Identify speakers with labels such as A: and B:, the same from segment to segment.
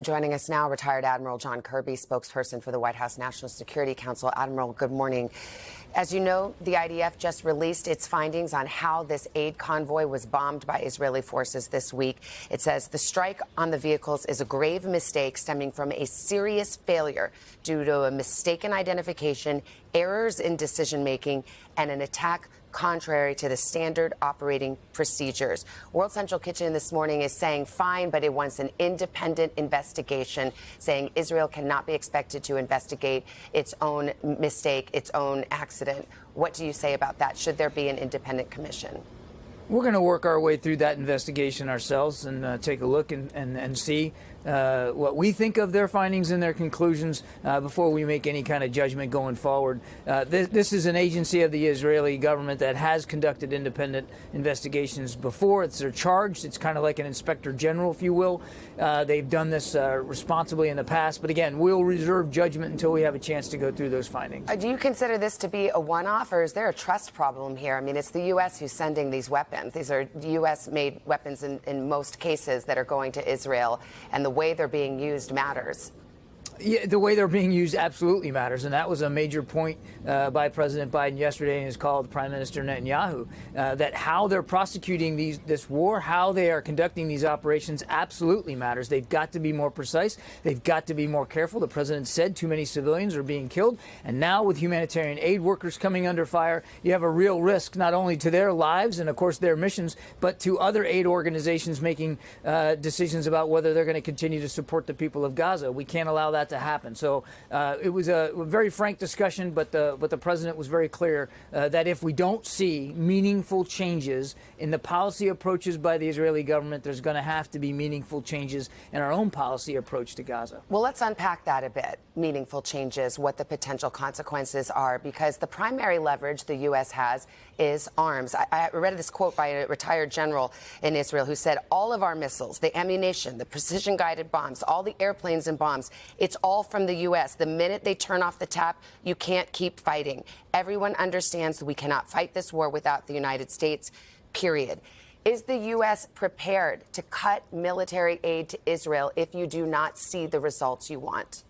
A: Joining us now, retired Admiral John Kirby, spokesperson for the White House National Security Council. Admiral, good morning. As you know, the IDF just released its findings on how this aid convoy was bombed by Israeli forces this week. It says the strike on the vehicles is a grave mistake stemming from a serious failure due to a mistaken identification, errors in decision-making, and an attack contrary to the standard operating procedures. World Central Kitchen this morning is saying fine, but it wants an independent investigation, saying Israel cannot be expected to investigate its own mistake, its own accident. What do you say about that? Should there be an independent commission?
B: We're going to work our way through that investigation ourselves and take a look and see what we think of their findings and their conclusions before we make any kind of judgment going forward. This is an agency of the Israeli government that has conducted independent investigations before. They're charged. It's kind of like an inspector general, if you will. They've done this responsibly in the past. But again, we'll reserve judgment until we have a chance to go through those findings.
A: Do you consider this to be a one-off, or is there a trust problem here? I mean, it's the U.S. who's sending these weapons. These are U.S.-made weapons in most cases that are going to Israel, and the way they're being used matters.
B: Yeah, the way they're being used absolutely matters, and that was a major point by President Biden yesterday in his call to Prime Minister Netanyahu, that how they're prosecuting this war, how they are conducting these operations absolutely matters. They've got to be more precise. They've got to be more careful. The president said too many civilians are being killed, and now with humanitarian aid workers coming under fire, you have a real risk not only to their lives and, of course, their missions, but to other aid organizations making decisions about whether they're going to continue to support the people of Gaza. We can't allow that to happen. So it was a very frank discussion, but the president was very clear that if we don't see meaningful changes in the policy approaches by the Israeli government, there's going to have to be meaningful changes in our own policy approach to Gaza.
A: Well, let's unpack that a bit. Meaningful changes, what the potential consequences are, because the primary leverage the U.S. has is arms. I read this quote by a retired general in Israel who said, all of our missiles, the ammunition, the precision-guided bombs, all the airplanes and bombs, it's all from the U.S. The minute they turn off the tap, you can't keep fighting. Everyone understands that we cannot fight this war without the United States, period. Is the U.S. prepared to cut military aid to Israel if you do not see the results you want?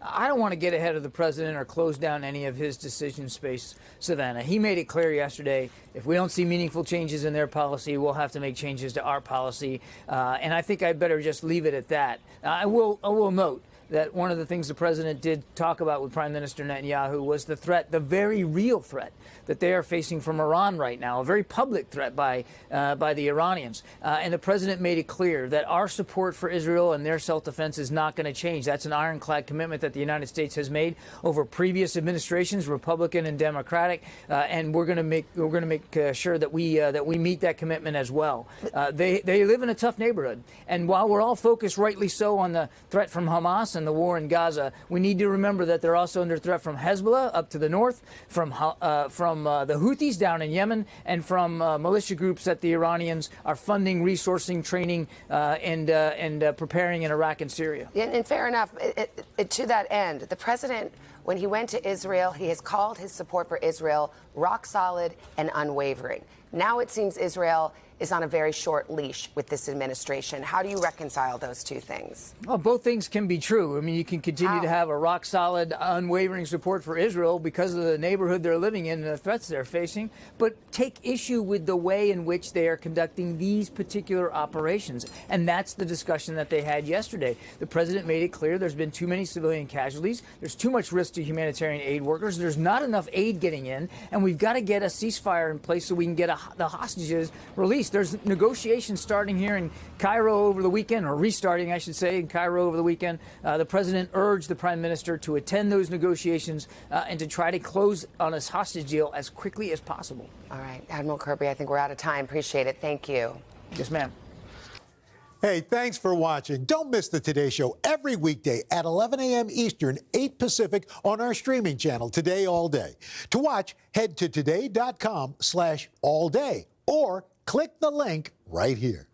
B: I don't want to get ahead of the president or close down any of his decision space, Savannah. He made it clear yesterday, if we don't see meaningful changes in their policy, we'll have to make changes to our policy. And I think I'd better just leave it at that. I will note that one of the things the president did talk about with Prime Minister Netanyahu was the threat, the very real threat that they are facing from Iran right now, a very public threat by the Iranians. And the president made it clear that our support for Israel and their self-defense is not going to change. That's an ironclad commitment that the United States has made over previous administrations, Republican and Democratic, and we're going to make sure that we meet that commitment as well. They live in a tough neighborhood, and while we're all focused, rightly so, on the threat from Hamas and the war in Gaza, we need to remember that they're also under threat from Hezbollah up to the north, from the Houthis down in Yemen, and from militia groups that the Iranians are funding, resourcing, training, and preparing in Iraq and Syria.
A: And fair enough. To that end, the president, when he went to Israel, he has called his support for Israel rock solid and unwavering. Now it seems Israel is on a very short leash with this administration. How do you reconcile those two things?
B: Well, both things can be true. I mean, you can continue to have a rock-solid, unwavering support for Israel because of the neighborhood they're living in and the threats they're facing, but take issue with the way in which they are conducting these particular operations. And that's the discussion that they had yesterday. The president made it clear there's been too many civilian casualties. There's too much risk to humanitarian aid workers. There's not enough aid getting in, and we've got to get a ceasefire in place so we can get the hostages released. There's negotiations starting here in Cairo over the weekend, or restarting, I should say, in Cairo over the weekend. The president urged the prime minister to attend those negotiations and to try to close on this hostage deal as quickly as possible.
A: All right, Admiral Kirby, I think we're out of time. Appreciate it. Thank you.
B: Yes, ma'am.
C: Hey, thanks for watching. Don't miss the Today Show every weekday at 11 a.m. Eastern, 8 Pacific on our streaming channel, Today All Day. To watch, head to today.com/allday or click the link right here.